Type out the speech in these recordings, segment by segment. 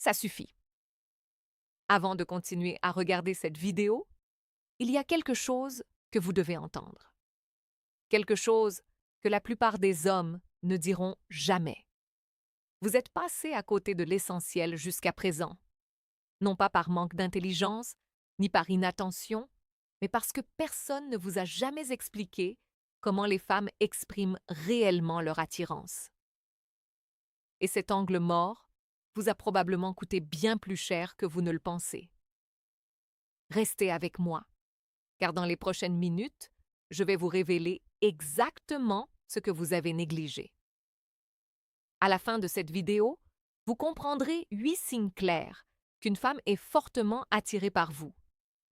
Ça suffit. Avant de continuer à regarder cette vidéo, il y a quelque chose que vous devez entendre. Quelque chose que la plupart des hommes ne diront jamais. Vous êtes passé à côté de l'essentiel jusqu'à présent, non pas par manque d'intelligence, ni par inattention, mais parce que personne ne vous a jamais expliqué comment les femmes expriment réellement leur attirance. Et cet angle mort vous a probablement coûté bien plus cher que vous ne le pensez. Restez avec moi, car dans les prochaines minutes, je vais vous révéler exactement ce que vous avez négligé. À la fin de cette vidéo, vous comprendrez 8 signes clairs qu'une femme est fortement attirée par vous,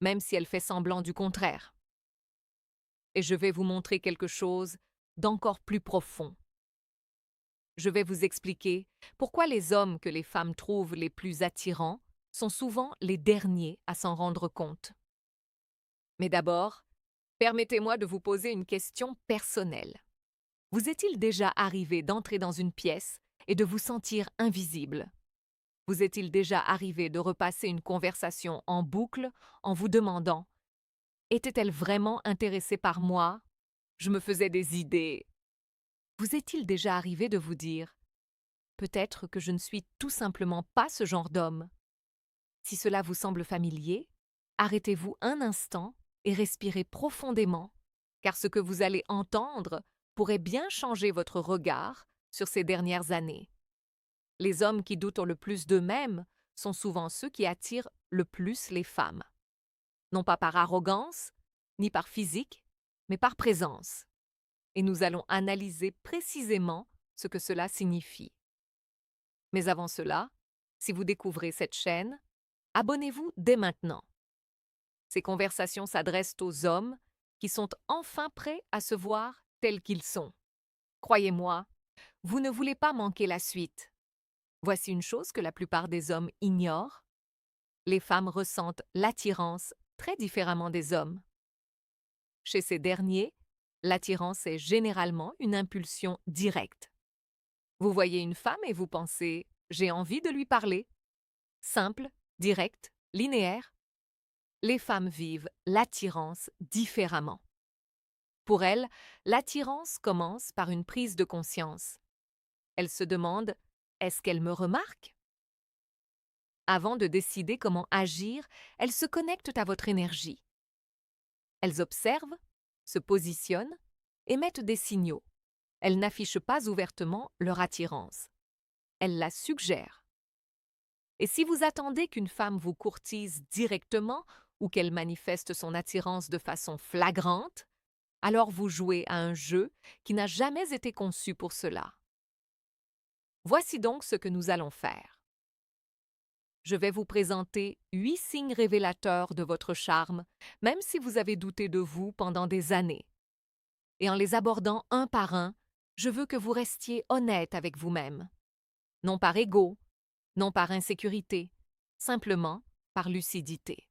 même si elle fait semblant du contraire. Et je vais vous montrer quelque chose d'encore plus profond. Je vais vous expliquer pourquoi les hommes que les femmes trouvent les plus attirants sont souvent les derniers à s'en rendre compte. Mais d'abord, permettez-moi de vous poser une question personnelle. Vous est-il déjà arrivé d'entrer dans une pièce et de vous sentir invisible? Vous est-il déjà arrivé de repasser une conversation en boucle en vous demandant: était-elle vraiment intéressée par moi? Je me faisais des idées. Vous est-il déjà arrivé de vous dire: peut-être que je ne suis tout simplement pas ce genre d'homme? Si cela vous semble familier, arrêtez-vous un instant et respirez profondément, car ce que vous allez entendre pourrait bien changer votre regard sur ces dernières années. Les hommes qui doutent le plus d'eux-mêmes sont souvent ceux qui attirent le plus les femmes. Non pas par arrogance, ni par physique, mais par présence. Et nous allons analyser précisément ce que cela signifie. Mais avant cela, si vous découvrez cette chaîne, abonnez-vous dès maintenant. Ces conversations s'adressent aux hommes qui sont enfin prêts à se voir tels qu'ils sont. Croyez-moi, vous ne voulez pas manquer la suite. Voici une chose que la plupart des hommes ignorent. Les femmes ressentent l'attirance très différemment des hommes. Chez ces derniers, l'attirance est généralement une impulsion directe. Vous voyez une femme et vous pensez: j'ai envie de lui parler. Simple, direct, linéaire. Les femmes vivent l'attirance différemment. Pour elles, l'attirance commence par une prise de conscience. Elles se demandent: est-ce qu'elle me remarque? Avant de décider comment agir, elles se connectent à votre énergie. Elles observent, se positionnent, émettent des signaux. Elles n'affichent pas ouvertement leur attirance. Elles la suggèrent. Et si vous attendez qu'une femme vous courtise directement ou qu'elle manifeste son attirance de façon flagrante, alors vous jouez à un jeu qui n'a jamais été conçu pour cela. Voici donc ce que nous allons faire. Je vais vous présenter 8 signes révélateurs de votre charme, même si vous avez douté de vous pendant des années. Et en les abordant un par un, je veux que vous restiez honnête avec vous-même. Non par ego, non par insécurité, simplement par lucidité.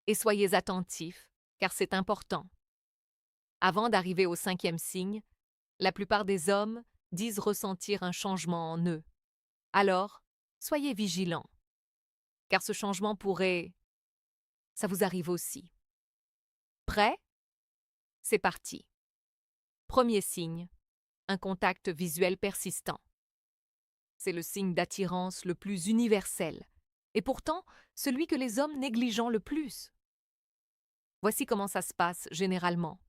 Et soyez attentifs, car c'est important. Avant d'arriver au 5e signe, la plupart des hommes disent ressentir un changement en eux. Alors, soyez vigilants, car ce changement pourrait... Ça vous arrive aussi. Prêt? C'est parti. Premier signe, un contact visuel persistant. C'est le signe d'attirance le plus universel, et pourtant celui que les hommes négligent le plus. Voici comment ça se passe généralement.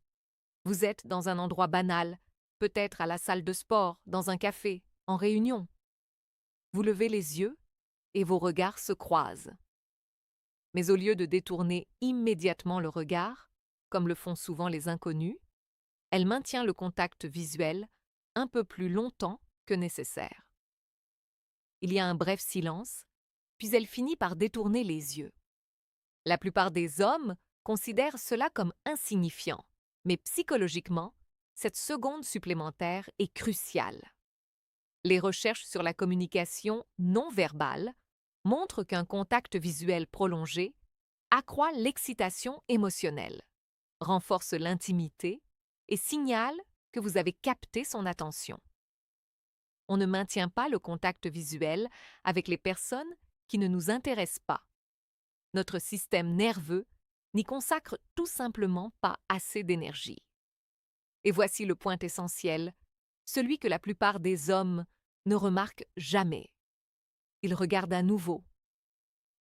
Vous êtes dans un endroit banal, peut-être à la salle de sport, dans un café, en réunion. Vous levez les yeux et vos regards se croisent. Mais au lieu de détourner immédiatement le regard, comme le font souvent les inconnus, elle maintient le contact visuel un peu plus longtemps que nécessaire. Il y a un bref silence, puis elle finit par détourner les yeux. La plupart des hommes considèrent cela comme insignifiant, mais psychologiquement, cette seconde supplémentaire est cruciale. Les recherches sur la communication non verbale montrent qu'un contact visuel prolongé accroît l'excitation émotionnelle, renforce l'intimité et signale que vous avez capté son attention. On ne maintient pas le contact visuel avec les personnes qui ne nous intéresse pas. Notre système nerveux n'y consacre tout simplement pas assez d'énergie. Et voici le point essentiel, celui que la plupart des hommes ne remarquent jamais. Ils regardent à nouveau.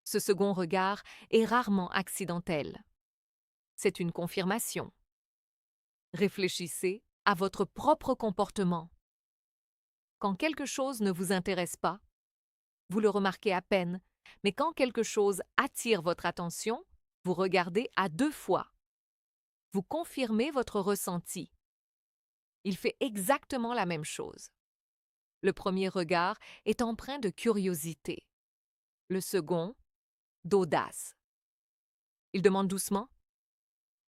Ce second regard est rarement accidentel. C'est une confirmation. Réfléchissez à votre propre comportement. Quand quelque chose ne vous intéresse pas, vous le remarquez à peine, mais quand quelque chose attire votre attention, vous regardez à 2 fois. Vous confirmez votre ressenti. Il fait exactement la même chose. Le premier regard est empreint de curiosité. Le second, d'audace. Il demande doucement: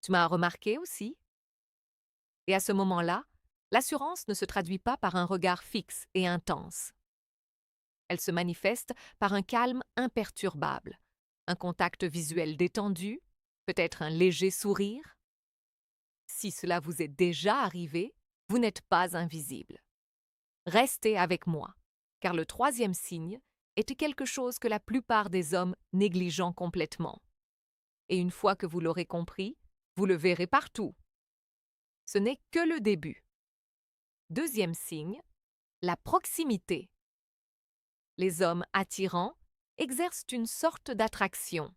Tu m'as remarqué aussi? Et à ce moment-là, l'assurance ne se traduit pas par un regard fixe et intense. Elle se manifeste par un calme imperturbable, un contact visuel détendu, peut-être un léger sourire. Si cela vous est déjà arrivé, vous n'êtes pas invisible. Restez avec moi, car le troisième signe était quelque chose que la plupart des hommes négligent complètement. Et une fois que vous l'aurez compris, vous le verrez partout. Ce n'est que le début. Deuxième signe, la proximité. Les hommes attirants exercent une sorte d'attraction.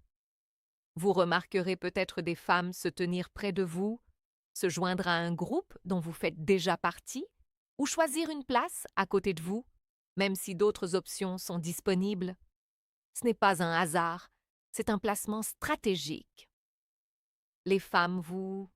Vous remarquerez peut-être des femmes se tenir près de vous, se joindre à un groupe dont vous faites déjà partie, ou choisir une place à côté de vous, même si d'autres options sont disponibles. Ce n'est pas un hasard, c'est un placement stratégique. Les femmes vous